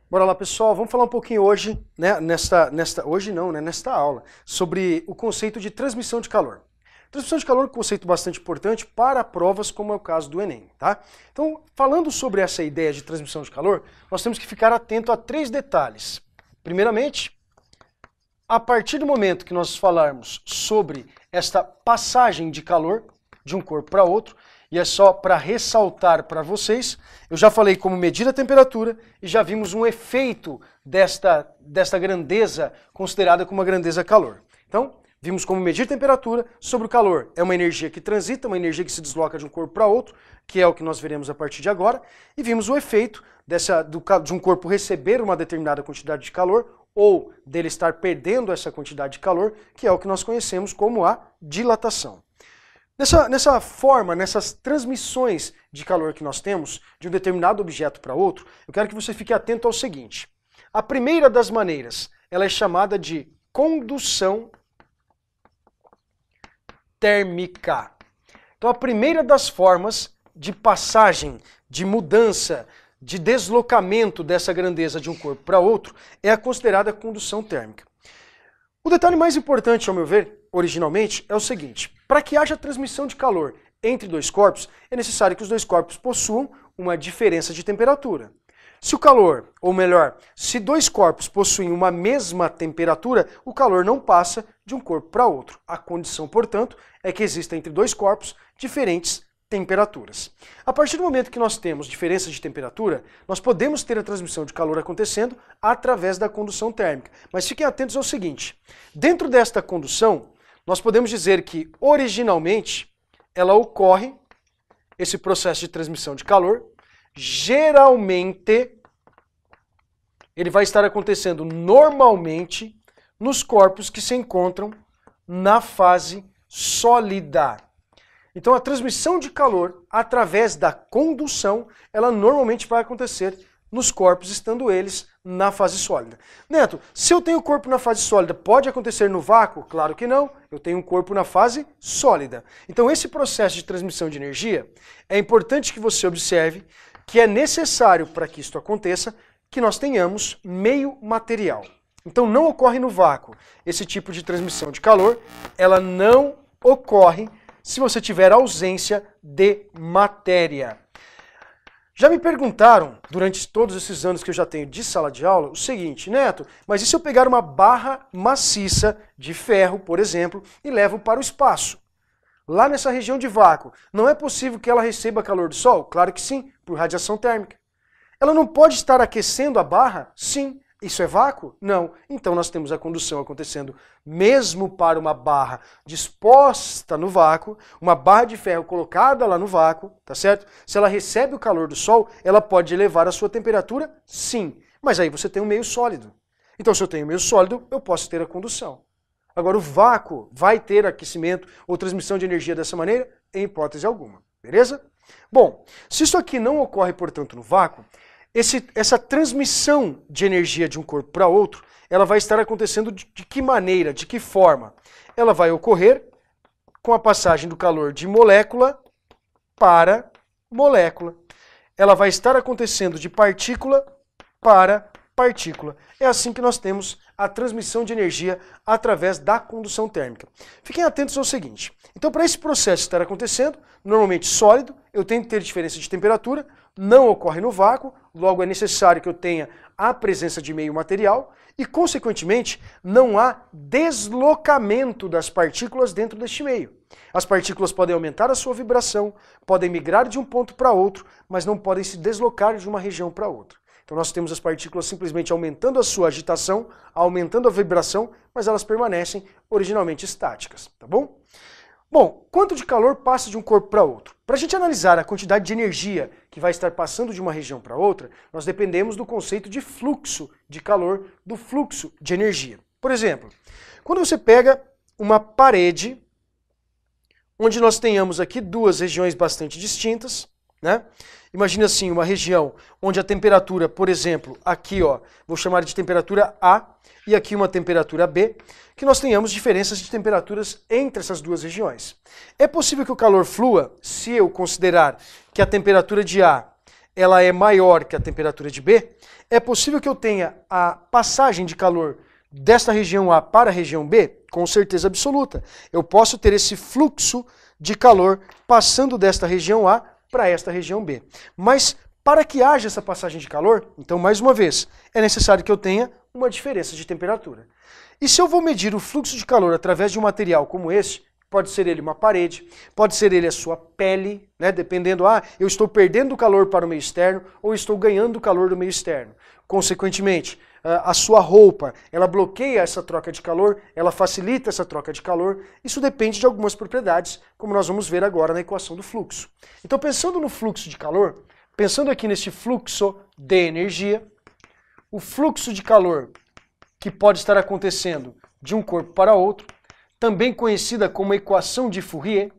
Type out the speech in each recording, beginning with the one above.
Bora lá, pessoal, vamos falar um pouquinho hoje, né, nesta aula, sobre o conceito de transmissão de calor. Transmissão de calor é um conceito bastante importante para provas como é o caso do Enem, tá? Então, falando sobre essa ideia de transmissão de calor, nós temos que ficar atento a 3 detalhes. Primeiramente, a partir do momento que nós falarmos sobre esta passagem de calor de um corpo para outro, e é só para ressaltar para vocês, eu já falei como medir a temperatura e já vimos um efeito desta grandeza considerada como uma grandeza calor. Então, vimos como medir temperatura sobre o calor. É uma energia que transita, uma energia que se desloca de um corpo para outro, que é o que nós veremos a partir de agora, e vimos o efeito de um corpo receber uma determinada quantidade de calor ou dele estar perdendo essa quantidade de calor, que é o que nós conhecemos como a dilatação. Nessa forma, nessas transmissões de calor que nós temos de um determinado objeto para outro, eu quero que você fique atento ao seguinte. A primeira das maneiras, ela é chamada de condução térmica. Então a primeira das formas de passagem, de mudança, de deslocamento dessa grandeza de um corpo para outro é a considerada condução térmica. O detalhe mais importante, ao meu ver, originalmente, é o seguinte. Para que haja transmissão de calor entre 2 corpos, é necessário que os 2 corpos possuam uma diferença de temperatura. Se o calor, ou melhor, se 2 corpos possuem uma mesma temperatura, o calor não passa de um corpo para outro. A condição, portanto, é que existem entre 2 corpos diferentes temperaturas. A partir do momento que nós temos diferença de temperatura, nós podemos ter a transmissão de calor acontecendo através da condução térmica. Mas fiquem atentos ao seguinte, dentro desta condução, nós podemos dizer que, originalmente, ela ocorre, esse processo de transmissão de calor, geralmente, ele vai estar acontecendo normalmente nos corpos que se encontram na fase sólida. Então a transmissão de calor através da condução, ela normalmente vai acontecer nos corpos, estando eles na fase sólida. Neto, se eu tenho o corpo na fase sólida, pode acontecer no vácuo? Claro que não, eu tenho um corpo na fase sólida. Então esse processo de transmissão de energia, é importante que você observe que é necessário para que isto aconteça, que nós tenhamos meio material. Então não ocorre no vácuo. Esse tipo de transmissão de calor, ela não ocorre se você tiver ausência de matéria. Já me perguntaram, durante todos esses anos que eu já tenho de sala de aula, o seguinte, Neto, mas e se eu pegar uma barra maciça de ferro, por exemplo, e levo para o espaço? Lá nessa região de vácuo, não é possível que ela receba calor do sol? Claro que sim, por radiação térmica. Ela não pode estar aquecendo a barra? Sim. Isso é vácuo? Não. Então nós temos a condução acontecendo mesmo para uma barra disposta no vácuo, uma barra de ferro colocada lá no vácuo, tá certo? Se ela recebe o calor do sol, ela pode elevar a sua temperatura? Sim. Mas aí você tem um meio sólido. Então se eu tenho um meio sólido, eu posso ter a condução. Agora o vácuo vai ter aquecimento ou transmissão de energia dessa maneira? Em hipótese alguma. Beleza? Bom, se isso aqui não ocorre, portanto, no vácuo, essa transmissão de energia de um corpo para outro, ela vai estar acontecendo de que maneira, de que forma? Ela vai ocorrer com a passagem do calor de molécula para molécula. Ela vai estar acontecendo de partícula para partícula. É assim que nós temos a transmissão de energia através da condução térmica. Fiquem atentos ao seguinte. Então, para esse processo estar acontecendo, normalmente sólido, eu tenho que ter diferença de temperatura, não ocorre no vácuo, logo é necessário que eu tenha a presença de meio material e, consequentemente, não há deslocamento das partículas dentro deste meio. As partículas podem aumentar a sua vibração, podem migrar de um ponto para outro, mas não podem se deslocar de uma região para outra. Então nós temos as partículas simplesmente aumentando a sua agitação, aumentando a vibração, mas elas permanecem originalmente estáticas, tá bom? Bom, quanto de calor passa de um corpo para outro? Para a gente analisar a quantidade de energia que vai estar passando de uma região para outra, nós dependemos do conceito de fluxo de calor, do fluxo de energia. Por exemplo, quando você pega uma parede, onde nós tenhamos aqui duas regiões bastante distintas, né? Imagina assim, uma região onde a temperatura, por exemplo, aqui, ó, vou chamar de temperatura A e aqui uma temperatura B, que nós tenhamos diferenças de temperaturas entre essas duas regiões. É possível que o calor flua se eu considerar que a temperatura de A ela é maior que a temperatura de B? É possível que eu tenha a passagem de calor desta região A para a região B? Com certeza absoluta. Eu posso ter esse fluxo de calor passando desta região A para esta região B. Mas para que haja essa passagem de calor, então mais uma vez, é necessário que eu tenha uma diferença de temperatura. E se eu vou medir o fluxo de calor através de um material como esse, pode ser ele uma parede, pode ser ele a sua pele, né? Dependendo, eu estou perdendo calor para o meio externo ou estou ganhando calor do meio externo. Consequentemente, a sua roupa, ela bloqueia essa troca de calor, ela facilita essa troca de calor. Isso depende de algumas propriedades, como nós vamos ver agora na equação do fluxo. Então, pensando no fluxo de calor, pensando aqui nesse fluxo de energia, o fluxo de calor que pode estar acontecendo de um corpo para outro, também conhecida como equação de Fourier.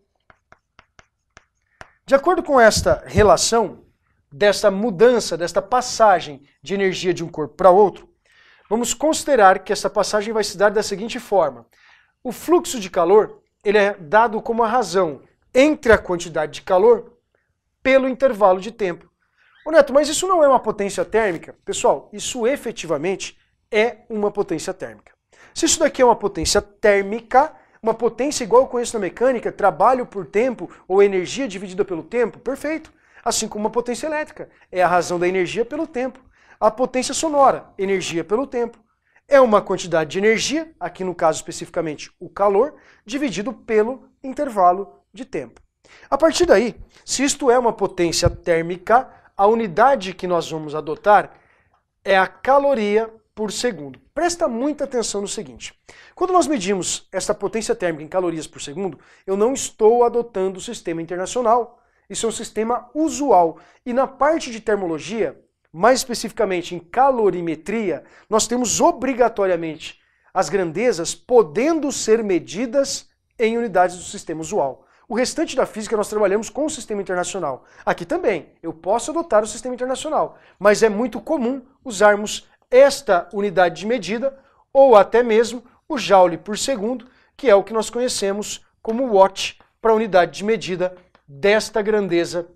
De acordo com esta relação, desta mudança, desta passagem de energia de um corpo para outro, vamos considerar que essa passagem vai se dar da seguinte forma. O fluxo de calor ele é dado como a razão entre a quantidade de calor pelo intervalo de tempo. Ô Neto, mas isso não é uma potência térmica? Pessoal, isso efetivamente é uma potência térmica. Se isso daqui é uma potência térmica, uma potência igual eu conheço na mecânica, trabalho por tempo ou energia dividida pelo tempo, perfeito. Assim como uma potência elétrica, é a razão da energia pelo tempo. A potência sonora, energia pelo tempo. É uma quantidade de energia, aqui no caso especificamente o calor, dividido pelo intervalo de tempo. A partir daí, se isto é uma potência térmica, a unidade que nós vamos adotar é a caloria por segundo. Presta muita atenção no seguinte. Quando nós medimos essa potência térmica em calorias por segundo, eu não estou adotando o sistema internacional. Isso é um sistema usual. E na parte de termologia, mais especificamente em calorimetria, nós temos obrigatoriamente as grandezas podendo ser medidas em unidades do sistema usual. O restante da física nós trabalhamos com o sistema internacional. Aqui também, eu posso adotar o sistema internacional, mas é muito comum usarmos esta unidade de medida ou até mesmo o joule por segundo, que é o que nós conhecemos como watt para a unidade de medida desta grandeza,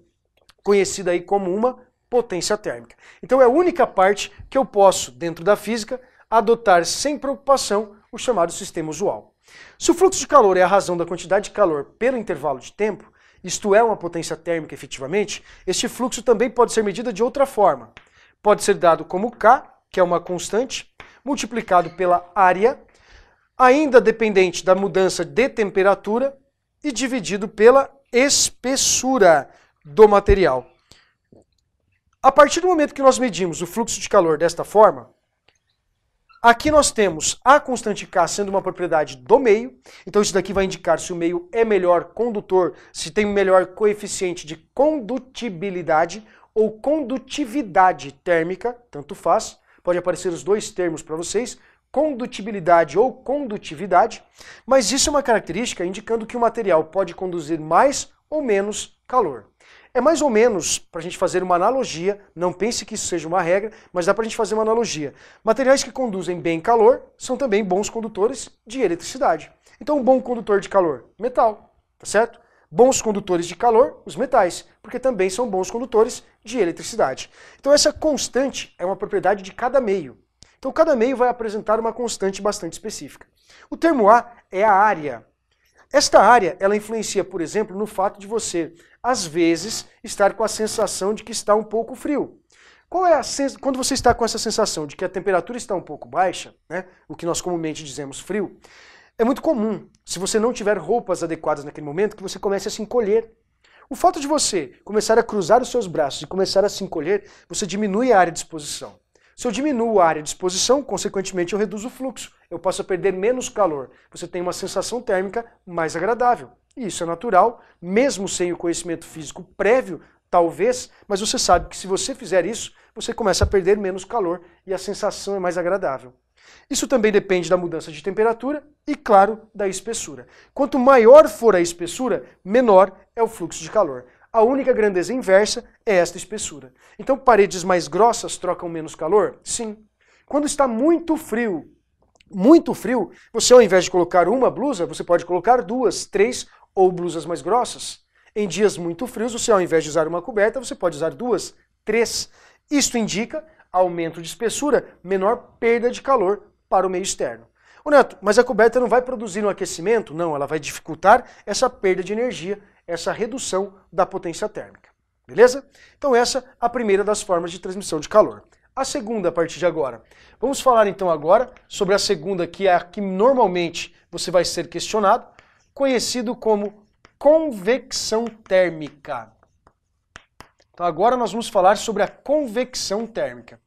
conhecida aí como uma potência térmica. Então é a única parte que eu posso, dentro da física, adotar sem preocupação o chamado sistema usual. Se o fluxo de calor é a razão da quantidade de calor pelo intervalo de tempo, isto é uma potência térmica efetivamente, este fluxo também pode ser medido de outra forma. Pode ser dado como K, que é uma constante, multiplicado pela área, ainda dependente da mudança de temperatura, e dividido pela espessura do material. A partir do momento que nós medimos o fluxo de calor desta forma, aqui nós temos a constante K sendo uma propriedade do meio, então isso daqui vai indicar se o meio é melhor condutor, se tem um melhor coeficiente de condutibilidade ou condutividade térmica, tanto faz, pode aparecer os dois termos para vocês, condutibilidade ou condutividade, mas isso é uma característica indicando que o material pode conduzir mais ou menos calor. É mais ou menos, para a gente fazer uma analogia, não pense que isso seja uma regra, mas dá para a gente fazer uma analogia. Materiais que conduzem bem calor são também bons condutores de eletricidade. Então um bom condutor de calor, metal, tá certo? Bons condutores de calor, os metais, porque também são bons condutores de eletricidade. Então essa constante é uma propriedade de cada meio. Então cada meio vai apresentar uma constante bastante específica. O termo A é a área. Esta área, ela influencia, por exemplo, no fato de você, às vezes, estar com a sensação de que está um pouco frio. Quando você está com essa sensação de que a temperatura está um pouco baixa, né, o que nós comumente dizemos frio, é muito comum, se você não tiver roupas adequadas naquele momento, que você comece a se encolher. O fato de você começar a cruzar os seus braços e começar a se encolher, você diminui a área de exposição. Se eu diminuo a área de exposição, consequentemente eu reduzo o fluxo. Eu passo a perder menos calor. Você tem uma sensação térmica mais agradável. E isso é natural, mesmo sem o conhecimento físico prévio, talvez, mas você sabe que se você fizer isso, você começa a perder menos calor e a sensação é mais agradável. Isso também depende da mudança de temperatura e, claro, da espessura. Quanto maior for a espessura, menor é o fluxo de calor. a única grandeza inversa é esta espessura. Então paredes mais grossas trocam menos calor? Sim. Quando está muito frio, você ao invés de colocar uma blusa, você pode colocar 2, 3 ou blusas mais grossas. Em dias muito frios, você ao invés de usar uma coberta, você pode usar 2, 3. Isto indica aumento de espessura, menor perda de calor para o meio externo. Ô Neto, mas a coberta não vai produzir um aquecimento? Não, ela vai dificultar essa perda de energia, essa redução da potência térmica. Beleza? Então essa é a primeira das formas de transmissão de calor. A segunda, a partir de agora. Vamos falar então agora sobre a segunda, que é a que normalmente você vai ser questionado, conhecido como convecção térmica. Então agora nós vamos falar sobre a convecção térmica.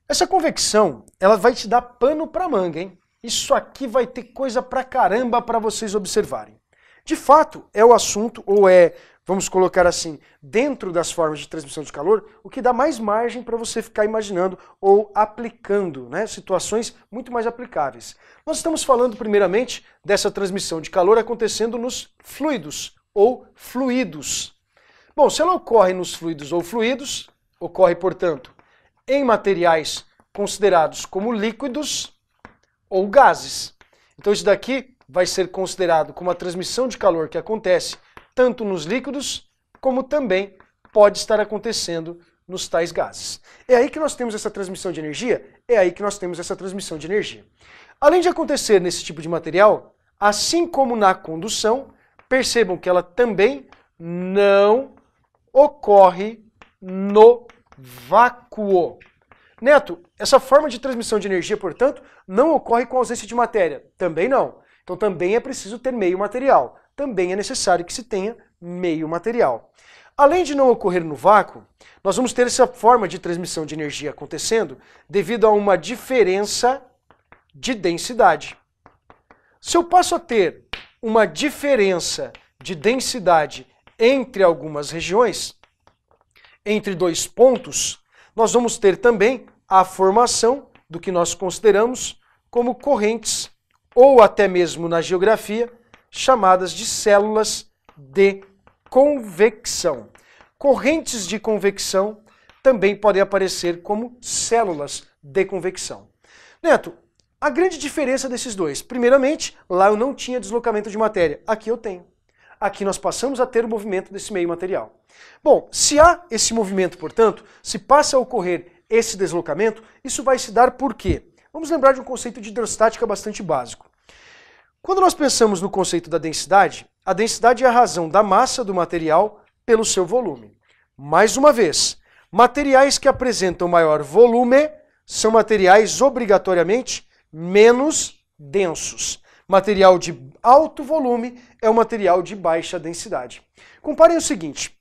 Essa convecção, ela vai te dar pano para manga, hein? Isso aqui vai ter coisa pra caramba para vocês observarem. De fato, é o assunto, ou é, vamos colocar assim, dentro das formas de transmissão de calor, o que dá mais margem para você ficar imaginando ou aplicando, né, situações muito mais aplicáveis. Nós estamos falando primeiramente dessa transmissão de calor acontecendo nos fluidos ou fluidos. Bom, se ela ocorre nos fluidos ou fluidos, ocorre, portanto, em materiais considerados como líquidos ou gases. Então isso daqui vai ser considerado como a transmissão de calor que acontece tanto nos líquidos, como também pode estar acontecendo nos tais gases. É aí que nós temos essa transmissão de energia, Além de acontecer nesse tipo de material, assim como na condução, percebam que ela também não ocorre no vácuo. Neto, essa forma de transmissão de energia, portanto, não ocorre com ausência de matéria. Também não. Então também é preciso ter meio material. Também é necessário que se tenha meio material. Além de não ocorrer no vácuo, nós vamos ter essa forma de transmissão de energia acontecendo devido a uma diferença de densidade. Se eu passo a ter uma diferença de densidade entre algumas regiões, entre dois pontos, nós vamos ter também a formação do que nós consideramos como correntes, ou até mesmo na geografia, chamadas de células de convecção. Correntes de convecção também podem aparecer como células de convecção. Neto, a grande diferença desses dois, primeiramente, lá eu não tinha deslocamento de matéria, aqui eu tenho. Aqui nós passamos a ter o movimento desse meio material. Bom, se há esse movimento, portanto, se passa a ocorrer esse deslocamento, isso vai se dar por quê? Vamos lembrar de um conceito de hidrostática bastante básico. Quando nós pensamos no conceito da densidade, a densidade é a razão da massa do material pelo seu volume. Mais uma vez, materiais que apresentam maior volume são materiais obrigatoriamente menos densos. Material de alto volume é um material de baixa densidade. Comparem o seguinte,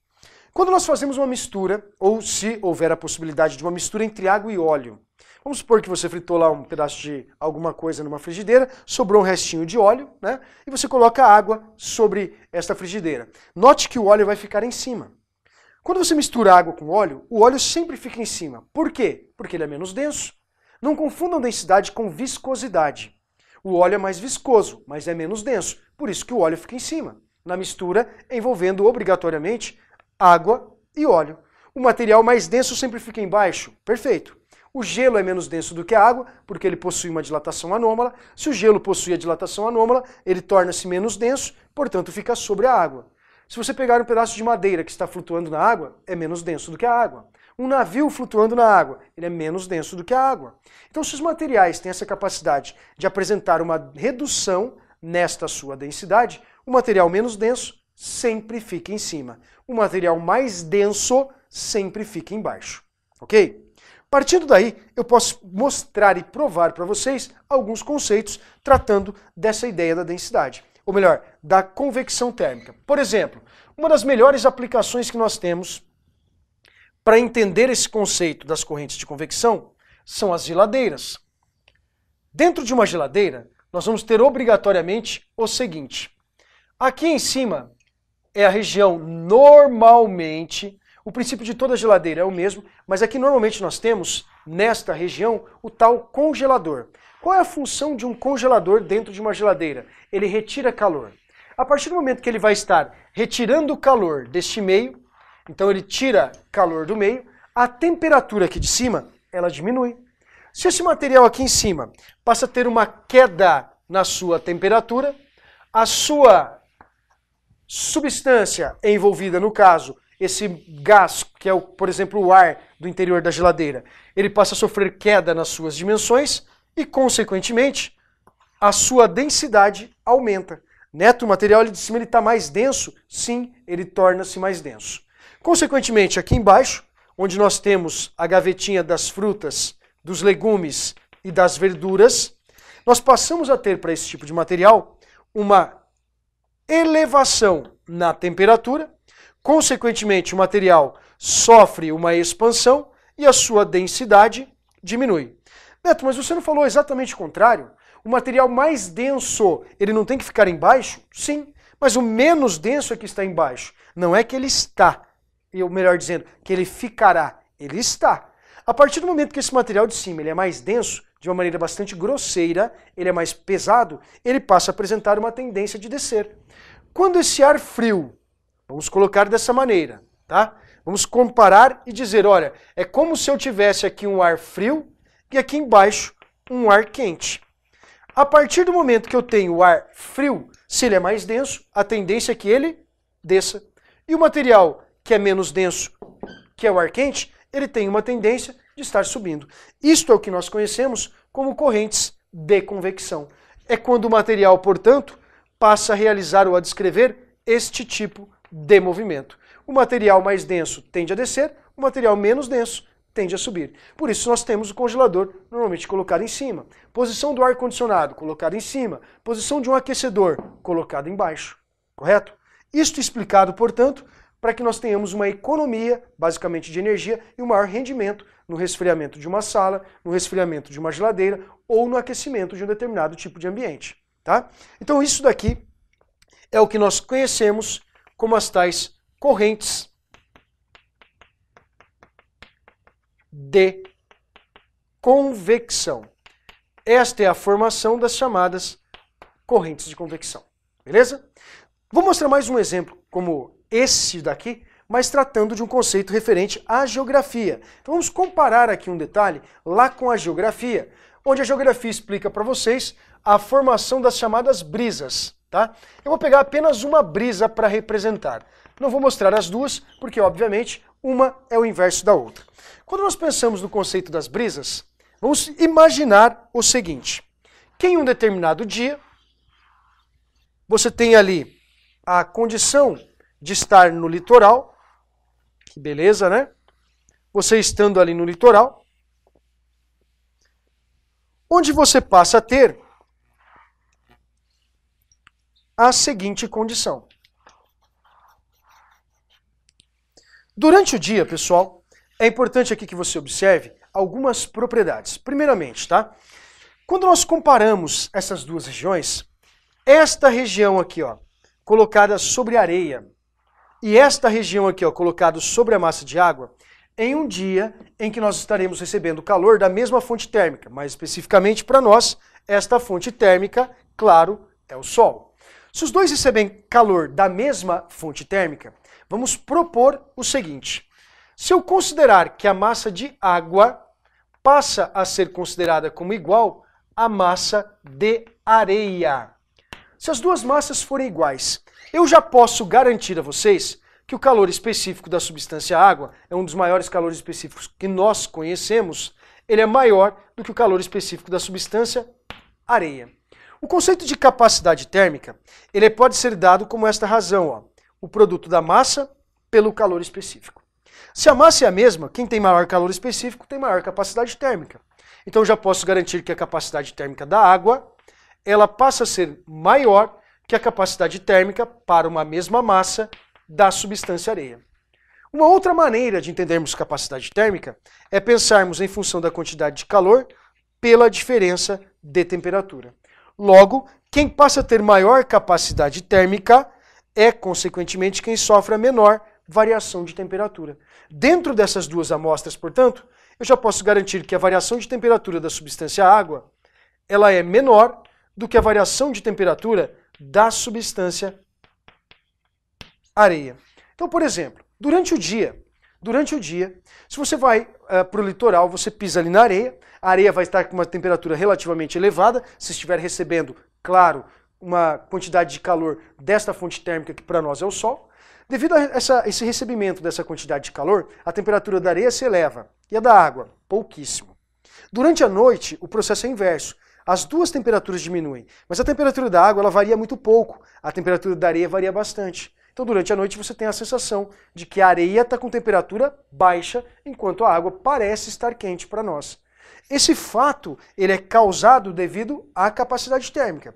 quando nós fazemos uma mistura, ou se houver a possibilidade de uma mistura entre água e óleo, vamos supor que você fritou lá um pedaço de alguma coisa numa frigideira, sobrou um restinho de óleo, né? E você coloca água sobre esta frigideira. Note que o óleo vai ficar em cima. Quando você mistura água com óleo, o óleo sempre fica em cima. Por quê? Porque ele é menos denso. Não confundam densidade com viscosidade. O óleo é mais viscoso, mas é menos denso. Por isso que o óleo fica em cima. Na mistura, envolvendo obrigatoriamente água e óleo. O material mais denso sempre fica embaixo. Perfeito. O gelo é menos denso do que a água, porque ele possui uma dilatação anômala. Se o gelo possui a dilatação anômala, ele torna-se menos denso, portanto fica sobre a água. Se você pegar um pedaço de madeira que está flutuando na água, é menos denso do que a água. Um navio flutuando na água, ele é menos denso do que a água. Então, se os materiais têm essa capacidade de apresentar uma redução nesta sua densidade, o material menos denso sempre fica em cima. O material mais denso sempre fica embaixo. Ok? Partindo daí, eu posso mostrar e provar para vocês alguns conceitos tratando dessa ideia da densidade. Ou melhor, da convecção térmica. Por exemplo, uma das melhores aplicações que nós temos para entender esse conceito das correntes de convecção são as geladeiras. Dentro de uma geladeira, nós vamos ter obrigatoriamente o seguinte. Aqui em cima é a região normalmente, o princípio de toda geladeira é o mesmo, mas aqui normalmente nós temos, nesta região, o tal congelador. Qual é a função de um congelador dentro de uma geladeira? Ele retira calor. A partir do momento que ele vai estar retirando o calor deste meio, então ele tira calor do meio, a temperatura aqui de cima, ela diminui. Se esse material aqui em cima passa a ter uma queda na sua temperatura, a sua substância envolvida, no caso, esse gás, que é, por exemplo, o ar do interior da geladeira, ele passa a sofrer queda nas suas dimensões e, consequentemente, a sua densidade aumenta. Neto, o material de cima está mais denso? Sim, ele torna-se mais denso. Consequentemente, aqui embaixo, onde nós temos a gavetinha das frutas, dos legumes e das verduras, nós passamos a ter para esse tipo de material uma elevação na temperatura, consequentemente o material sofre uma expansão e a sua densidade diminui. Neto, mas você não falou exatamente o contrário? O material mais denso, ele não tem que ficar embaixo? Sim, mas o menos denso é que está embaixo. Não é que ele está, ou melhor dizendo, que ele ficará, ele está. A partir do momento que esse material de cima ele é mais denso, de uma maneira bastante grosseira, ele é mais pesado, ele passa a apresentar uma tendência de descer. Quando esse ar frio, vamos colocar dessa maneira, tá? Vamos comparar e dizer, olha, é como se eu tivesse aqui um ar frio e aqui embaixo um ar quente. A partir do momento que eu tenho o ar frio, se ele é mais denso, a tendência é que ele desça. E o material que é menos denso, que é o ar quente, ele tem uma tendência de estar subindo. Isto é o que nós conhecemos como correntes de convecção. É quando o material, portanto, passa a realizar ou a descrever este tipo de movimento. O material mais denso tende a descer, o material menos denso tende a subir. Por isso nós temos o congelador normalmente colocado em cima. Posição do ar-condicionado colocado em cima. Posição de um aquecedor colocado embaixo. Correto? Isto explicado, portanto, para que nós tenhamos uma economia, basicamente de energia, e um maior rendimento no resfriamento de uma sala, no resfriamento de uma geladeira ou no aquecimento de um determinado tipo de ambiente. Tá? Então isso daqui é o que nós conhecemos como as tais correntes de convecção. Esta é a formação das chamadas correntes de convecção. Beleza? Vou mostrar mais um exemplo como esse daqui, mas tratando de um conceito referente à geografia. Então vamos comparar aqui um detalhe lá com a geografia, onde a geografia explica para vocês a formação das chamadas brisas. Tá? Eu vou pegar apenas uma brisa para representar. Não vou mostrar as duas, porque obviamente uma é o inverso da outra. Quando nós pensamos no conceito das brisas, vamos imaginar o seguinte, que em um determinado dia, você tem ali a condição de estar no litoral, que beleza, né? Você estando ali no litoral, onde você passa a ter a seguinte condição. Durante o dia, pessoal, é importante aqui que você observe algumas propriedades. Primeiramente, tá? Quando nós comparamos essas duas regiões, esta região aqui, ó, colocada sobre areia, e esta região aqui, ó, colocada sobre a massa de água, em um dia em que nós estaremos recebendo calor da mesma fonte térmica, mais especificamente para nós, esta fonte térmica, claro, é o Sol. Se os dois recebem calor da mesma fonte térmica, vamos propor o seguinte. Se eu considerar que a massa de água passa a ser considerada como igual à massa de areia. Se as duas massas forem iguais, eu já posso garantir a vocês que o calor específico da substância água é um dos maiores calores específicos que nós conhecemos, ele é maior do que o calor específico da substância areia. O conceito de capacidade térmica, ele pode ser dado como esta razão, ó, o produto da massa pelo calor específico. Se a massa é a mesma, quem tem maior calor específico tem maior capacidade térmica. Então eu já posso garantir que a capacidade térmica da água, ela passa a ser maior que a capacidade térmica para uma mesma massa da substância areia. Uma outra maneira de entendermos capacidade térmica é pensarmos em função da quantidade de calor pela diferença de temperatura. Logo, quem passa a ter maior capacidade térmica é, consequentemente, quem sofre a menor variação de temperatura. Dentro dessas duas amostras, portanto, eu já posso garantir que a variação de temperatura da substância água ela é menor do que a variação de temperatura da substância areia. Então, por exemplo, durante o dia, se você vai para o litoral, você pisa ali na areia, a areia vai estar com uma temperatura relativamente elevada, se estiver recebendo, claro, uma quantidade de calor desta fonte térmica que para nós é o Sol. Devido a esse recebimento dessa quantidade de calor, a temperatura da areia se eleva e a da água, pouquíssimo. Durante a noite, o processo é inverso. As duas temperaturas diminuem, mas a temperatura da água ela varia muito pouco, a temperatura da areia varia bastante. Então, durante a noite, você tem a sensação de que a areia está com temperatura baixa, enquanto a água parece estar quente para nós. Esse fato ele é causado devido à capacidade térmica.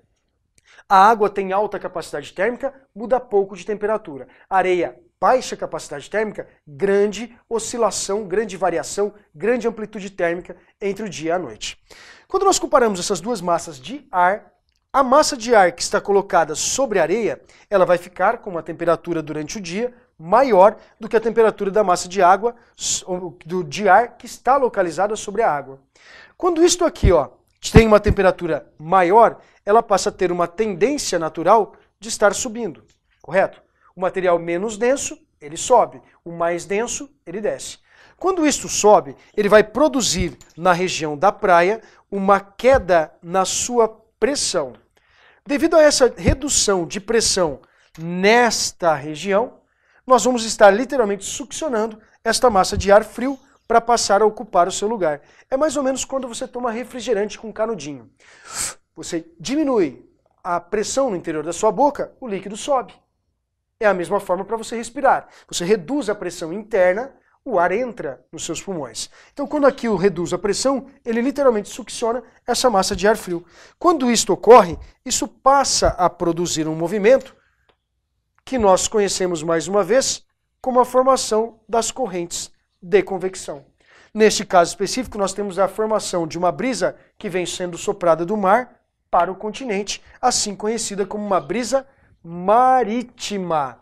A água tem alta capacidade térmica, muda pouco de temperatura. A areia, baixa capacidade térmica, grande oscilação, grande variação, grande amplitude térmica entre o dia e a noite. Quando nós comparamos essas duas massas de ar, a massa de ar que está colocada sobre a areia, ela vai ficar com uma temperatura durante o dia maior do que a temperatura da massa de água, de ar que está localizada sobre a água. Quando isto aqui, ó, tem uma temperatura maior, ela passa a ter uma tendência natural de estar subindo, correto? O material menos denso, ele sobe. O mais denso, ele desce. Quando isto sobe, ele vai produzir na região da praia uma queda na sua pressão. Devido a essa redução de pressão nesta região, nós vamos estar literalmente succionando esta massa de ar frio para passar a ocupar o seu lugar. É mais ou menos quando você toma refrigerante com canudinho. Você diminui a pressão no interior da sua boca, o líquido sobe. É a mesma forma para você respirar. Você reduz a pressão interna, o ar entra nos seus pulmões. Então, quando aqui eu reduzo a pressão, ele literalmente succiona essa massa de ar frio. Quando isto ocorre, isso passa a produzir um movimento que nós conhecemos mais uma vez como a formação das correntes de convecção. Neste caso específico, nós temos a formação de uma brisa que vem sendo soprada do mar para o continente, assim conhecida como uma brisa marítima.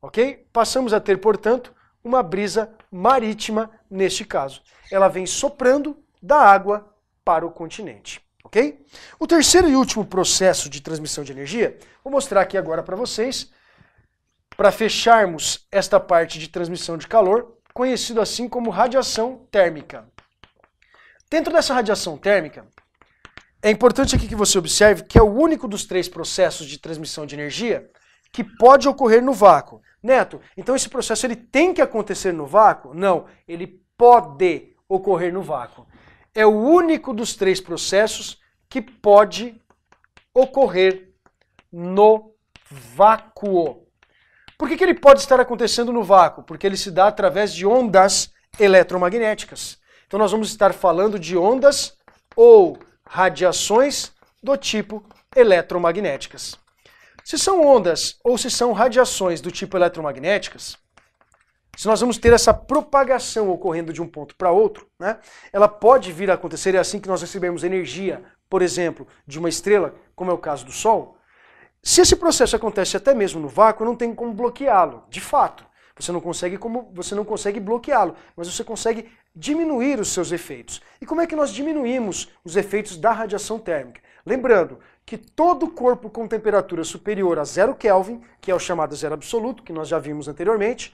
Ok? Passamos a ter, portanto, uma brisa marítima neste caso. Ela vem soprando da água para o continente. Ok? O terceiro e último processo de transmissão de energia, vou mostrar aqui agora para vocês, para fecharmos esta parte de transmissão de calor, conhecido assim como radiação térmica. Dentro dessa radiação térmica, é importante aqui que você observe que é o único dos três processos de transmissão de energia que pode ocorrer no vácuo. Neto, então esse processo ele tem que acontecer no vácuo? Não, ele pode ocorrer no vácuo. É o único dos três processos que pode ocorrer no vácuo. Por que ele pode estar acontecendo no vácuo? Porque ele se dá através de ondas eletromagnéticas. Então nós vamos estar falando de ondas ou radiações do tipo eletromagnéticas. Se são ondas ou se são radiações do tipo eletromagnéticas, se nós vamos ter essa propagação ocorrendo de um ponto para outro, né, ela pode vir a acontecer, é assim que nós recebemos energia, por exemplo, de uma estrela, como é o caso do Sol. Se esse processo acontece até mesmo no vácuo, não tem como bloqueá-lo, de fato. Você não consegue bloqueá-lo, mas você consegue diminuir os seus efeitos. E como é que nós diminuímos os efeitos da radiação térmica? Lembrando que todo corpo com temperatura superior a 0 Kelvin, que é o chamado zero absoluto, que nós já vimos anteriormente,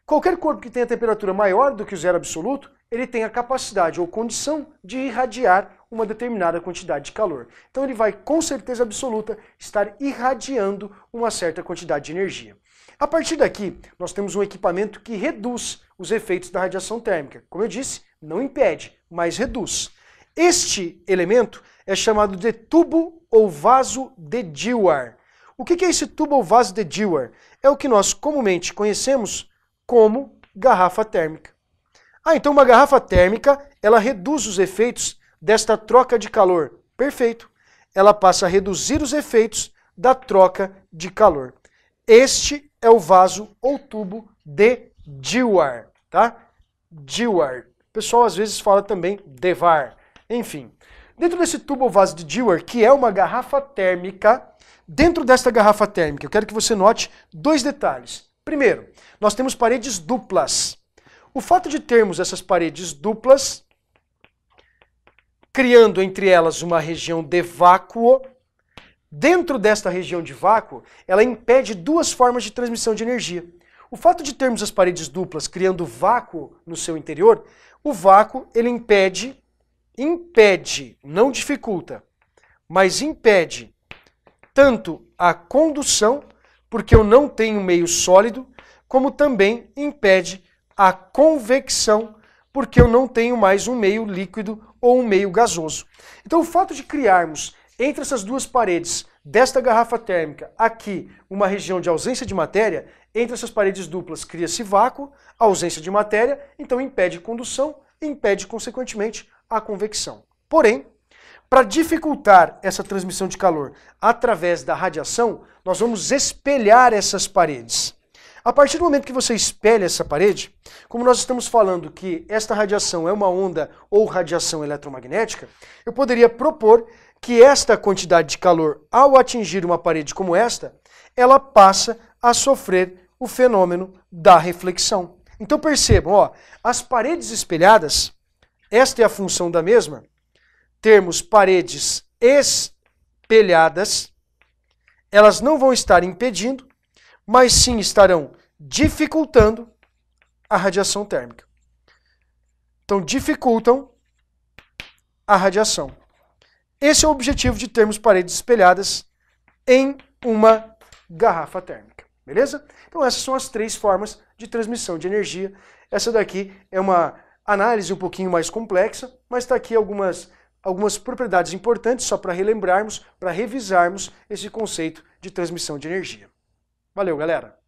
qualquer corpo que tenha temperatura maior do que o zero absoluto, ele tem a capacidade ou condição de irradiar uma determinada quantidade de calor. Então ele vai, com certeza absoluta, estar irradiando uma certa quantidade de energia. A partir daqui, nós temos um equipamento que reduz os efeitos da radiação térmica. Como eu disse, não impede, mas reduz. Este elemento é chamado de tubo ou vaso de Dewar. O que é esse tubo ou vaso de Dewar? É o que nós comumente conhecemos como garrafa térmica. Então uma garrafa térmica, ela reduz os efeitos desta troca de calor. Perfeito. Ela passa a reduzir os efeitos da troca de calor. Este é o vaso ou tubo de Dewar, tá? Dewar. O pessoal às vezes fala também Devar. Enfim, dentro desse tubo ou vaso de Dewar, que é uma garrafa térmica, dentro desta garrafa térmica, eu quero que você note dois detalhes. Primeiro, nós temos paredes duplas. O fato de termos essas paredes duplas, criando entre elas uma região de vácuo, dentro desta região de vácuo, ela impede duas formas de transmissão de energia. O fato de termos as paredes duplas criando vácuo no seu interior, o vácuo ele impede, não dificulta, mas impede tanto a condução, porque eu não tenho meio sólido, como também impede a convecção, porque eu não tenho mais um meio líquido ou um meio gasoso. Então o fato de criarmos entre essas duas paredes desta garrafa térmica aqui uma região de ausência de matéria, entre essas paredes duplas cria-se vácuo, ausência de matéria, então impede condução e impede consequentemente a convecção. Porém, para dificultar essa transmissão de calor através da radiação, nós vamos espelhar essas paredes. A partir do momento que você espelha essa parede, como nós estamos falando que esta radiação é uma onda ou radiação eletromagnética, eu poderia propor que esta quantidade de calor, ao atingir uma parede como esta, ela passa a sofrer o fenômeno da reflexão. Então percebam, ó, as paredes espelhadas, esta é a função da mesma, termos paredes espelhadas, elas não vão estar impedindo, mas sim estarão dificultando a radiação térmica. Então dificultam a radiação. Esse é o objetivo de termos paredes espelhadas em uma garrafa térmica, beleza? Então essas são as três formas de transmissão de energia. Essa daqui é uma análise um pouquinho mais complexa, mas está aqui algumas propriedades importantes só para relembrarmos, para revisarmos esse conceito de transmissão de energia. Valeu, galera!